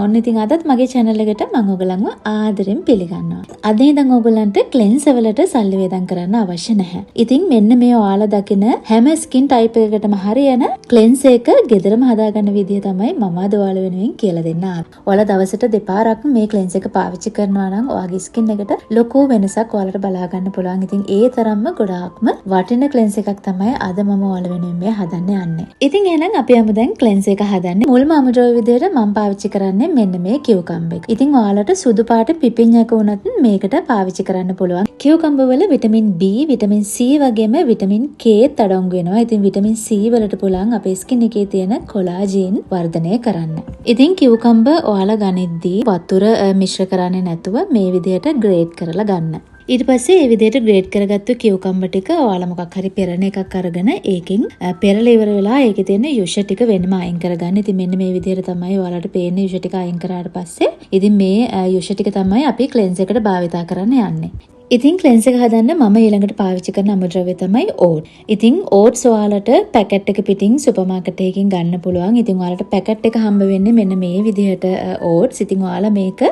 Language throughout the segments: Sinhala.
ඔන්න ඉතින් අදත් මගේ channel එකට මම ඔයගලන්ව ආදරෙන් පිළිගන්නවා. අද ඉඳන් ඔයගලන්ට cleanser වලට සල්ලි වේදම් කරන්න අවශ්‍ය නැහැ. ඉතින් මෙන්න මේ ඔයාලා දකින හැම skin type එකකටම හරියන cleanser එක ගෙදරම හදාගන්න විදිය තමයි මම අද ඔයාලා වෙනුවෙන් කියලා දෙන්න ආවේ. ඔයාලා දවසට දෙපාරක් මේ cleanser එක පාවිච්චි කරනවා නම් ඔයාගේ skin එකට ලොකු වෙනසක් ඔයාලට බලා ගන්න පුළුවන්. ඉතින් ඒ තරම්ම ගොඩාක්ම වටින cleanser එකක් තමයි අද මම ඔයාලා වෙනුවෙන් මේ හදන්න යන්නේ. ඉතින් එහෙනම් අපි යමු දැන් cleanser එක හදන්නේ. මුල්ම අමුද්‍රව්‍ය විදියට මම පාවිච්චි කරන්නේ මෙන්න මේ කියුකම්බර් එක. ඉතින් ඔයාලට සුදු පාට පිපිඤ්ඤක උනත් මේකට පාවිච්චි කරන්න පුළුවන්. කියුකම්බර් වල විටමින් B, විටමින් C වගේම විටමින් K අඩංගු වෙනවා. ඉතින් විටමින් C වලට පුළුවන් අපේ ස්කින් එකේ තියෙන කොලාජන් වර්ධනය කරන්න. ඉතින් කියුකම්බර් ඔයාලා ගනිද්දී වතුර මිශ්‍ර කරන්නේ නැතුව මේ විදියට ග්‍රේට් කරලා ගන්න. ඊට පස්සේ මේ විදිහට ග්‍රේඩ් කරගත්තු කියුකම්බර් ටික ඔයාලා මොකක් හරි පෙරණ එකක් අරගෙන ඒකෙන් පෙරලා ඉවර වෙලා ඒකේ තියෙන යුෂ ටික වෙනම අයින් කරගන්න. ඉතින් මෙන්න මේ විදිහට තමයි ඔයාලට පේන යුෂ ටික අයින් කරාට පස්සේ ඉතින් මේ යුෂ ටික තමයි අපි ක්ලෙන්ස් එකට භාවිතා කරන්න යන්නේ. ඉතින් ක්ලෙන්ස් එක හදන්න මම ඊළඟට පාවිච්චි කරන අමුද්‍රව්‍ය තමයි ඕට්. ඉතින් ඕට්ස් ඔයාලට පැකට් එක පිටින් සුපර් මාකට් එකකින් ගන්න පුළුවන්. ඉතින් ඔයාලට පැකට් එක හම්බ වෙන්නේ මෙන්න මේ විදිහට ඕට්ස්. ඉතින් ඔයාලා මේක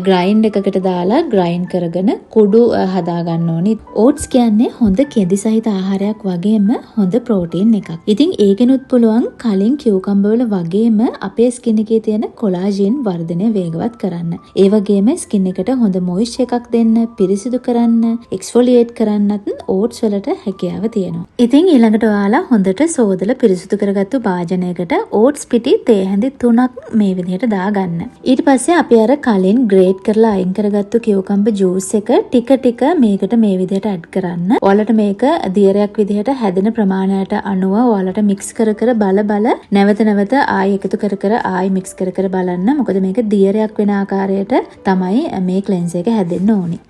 ග්‍රයින්ඩ් එකකට දාලා ග්‍රයින්ඩ් කරගෙන කුඩු හදා ගන්න ඕනි. ඕට්ස් කියන්නේ හොඳ කෙඳි සහිත ආහාරයක් වගේම හොඳ ප්‍රෝටීන් එකක්. ඉතින් ඒකෙනුත් පුළුවන් කලින් කියුකම්බර් වල වගේම අපේ ස්කින් එකේ තියෙන කොලාජන් වර්ධනය වේගවත් කරන්න. ඒ වගේම ස්කින් එකට හොඳ මොයිස්චර් එකක් දෙන්න, පිරිසිදු කරන්න, එක්ස්ෆොලියේට් කරන්නත් ඕට්ස් වලට හැකියාව තියෙනවා. ඉතින් ඊළඟට ඔයාලා හොඳට සෝදලා පිරිසිදු කරගත්තු භාජනයකට ඕට්ස් පිටි තේ හැඳි 3ක් මේ විදිහට දාගන්න. ඊට පස්සේ අපි අර කලින් ග්‍රේට් කරලා අයින් කරගත්තු කියුකම්බර් ජූස් එක ටික ටික මේකට මේ විදිහට ඇඩ් කරන්න. ඔයාලට මේක දියරයක් විදිහට හැදෙන ප්‍රමාණයට අනුව ඔයාලට මික්ස් කර කර බල නැවත නැවත ආයෙ එකතු කර කර ආයෙ මික්ස් කර කර බලන්න. මොකද මේක දියරයක් වෙන ආකාරයට තමයි මේ ක්ලෙන්සර් එක හැදෙන්න ඕනේ.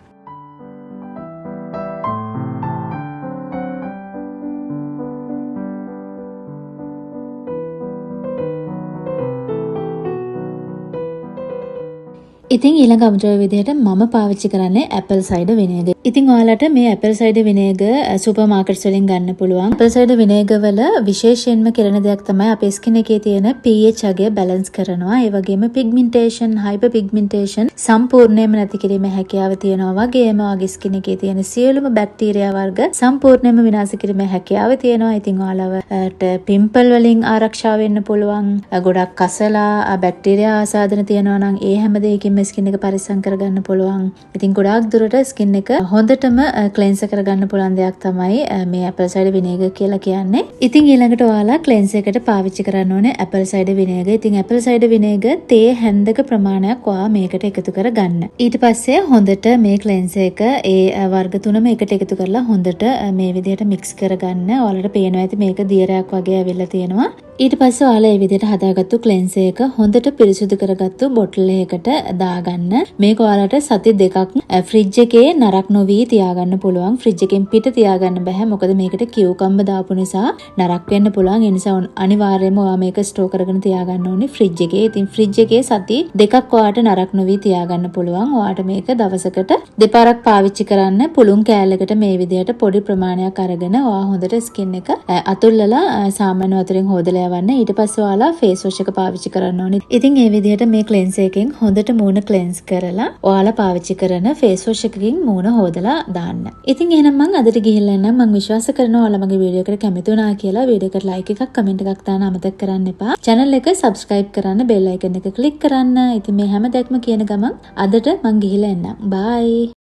ඉතින් ඊළඟ අමුද්‍රව්‍ය විදිහට මම පාවිච්චි කරන්නේ ඇපල් සයිඩර් විනේගර්. ඉතින් ඔයාලට මේ ඇපල් සයිඩර් විනේගර් සුපර් මාකට්ස් වලින් ගන්න පුළුවන්. ඇපල් සයිඩර් විනේගර් වල විශේෂයෙන්ම කරන දෙයක් තමයි අපේ ස්කින් එකේ තියෙන pH අගය බැලන්ස් කරනවා. ඒ වගේම පිග්මන්ටේෂන්, හයිපර් පිග්මන්ටේෂන් සම්පූර්ණයෙන්ම නැති කිරීමේ හැකියාව තියෙනවා. වගේම ඔයාගේ ස්කින් එකේ තියෙන සියලුම බැක්ටීරියා වර්ග සම්පූර්ණයෙන්ම විනාශ කිරීමේ හැකියාව තියෙනවා. ඉතින් ඔයාලට පිම්පල් වලින් ආරක්ෂා වෙන්න පුළුවන්. ගොඩක් කසලා බැක්ටීරියා ආසාදන තියෙනවා නම් ඒ හැම දෙයකින්ම ස්කින් එක පරිස්සම් කරගන්න පුළුවන්. ඉතින් ගොඩාක් දුරට ස්කින් එක හොඳටම ක්ලෙන්සර් කරගන්න පුළුවන් දෙයක් තමයි මේ ඇපල් සයිඩර් විනේගර් කියලා කියන්නේ. ඉතින් ඊළඟට ඔයාලා ක්ලෙන්සර් එකට පාවිච්චි කරන්න ඕනේ ඇපල් සයිඩර් විනේගර්. ඉතින් ඇපල් සයිඩර් විනේගර් තේ හැන්දක ප්‍රමාණයක් ඔයා මේකට එකතු කරගන්න. ඊට පස්සේ හොඳට මේ ක්ලෙන්සර් එක ඒ වර්ග තුනම එකට එකතු කරලා හොඳට මේ විදිහට මික්ස් කරගන්න. ඔයාලට පේනවා ඇති මේක දියරයක් වගේ ඇවිල්ලා තියෙනවා. ඊට පස්සේ ඔයාලා මේ විදිහට හදාගත්තු ක්ලෙන්සර් එක හොඳට පිරිසිදු කරගත්තු බොටල් එකකට දාගන්න. මේක ඔයාලට සති 2ක් ෆ්‍රිජ් එකේ නරක් නොවි තියාගන්න පුළුවන්. ෆ්‍රිජ් එකෙන් පිට තියාගන්න බෑ. මොකද මේකට කියුකම්බර් දාපු නිසා නරක් වෙන්න පුළුවන්. ඒ නිසා අනිවාර්යයෙන්ම ඔයා මේක ස්ටෝර් කරගෙන තියාගන්න ඕනේ ෆ්‍රිජ් එකේ. ඉතින් ෆ්‍රිජ් එකේ සති 2ක් ඔයාට නරක් නොවි තියාගන්න පුළුවන්. ඔයාට මේක දවසකට දෙපාරක් පාවිච්චි කරන්න. පුළුන් කෑල්ලකට මේ විදිහට පොඩි ප්‍රමාණයක් අරගෙන ඔයා හොඳට ස්කින් එක අතුල්ලලා සාමාන්‍ය වතුරෙන් හොදලා ඊට පස්සේ ඔයාලා ෆේස් වොෂ් එක පාවිච්චි කරන්න ඕනේ. ඉතින් මේ විදිහට මේ ක්ලෙන්සර් එකෙන් හොඳට මූණ ක්ලෙන්ස් කරලා ඔයාලා පාවිච්චි කරන ෆේස් වොෂ් එකකින් මූණ හොදලා දාන්න. ඉතින් එහෙනම් මම අදට ගිහිල්ලා එන්නම්. මම විශ්වාස කරනවා ඔයාලා මගේ වීඩියෝ එකට කැමති වුණා කියලා. වීඩියෝ එකට ලයික් එකක්, කමෙන්ට් එකක් දාන්න අමතක කරන්න එපා. channel එක subscribe කරන්න, bell icon එක click කරන්න. ඉතින් මේ හැම දෙයක්ම කියන ගමන් අදට මම ගිහිල්ලා එන්නම්. bye.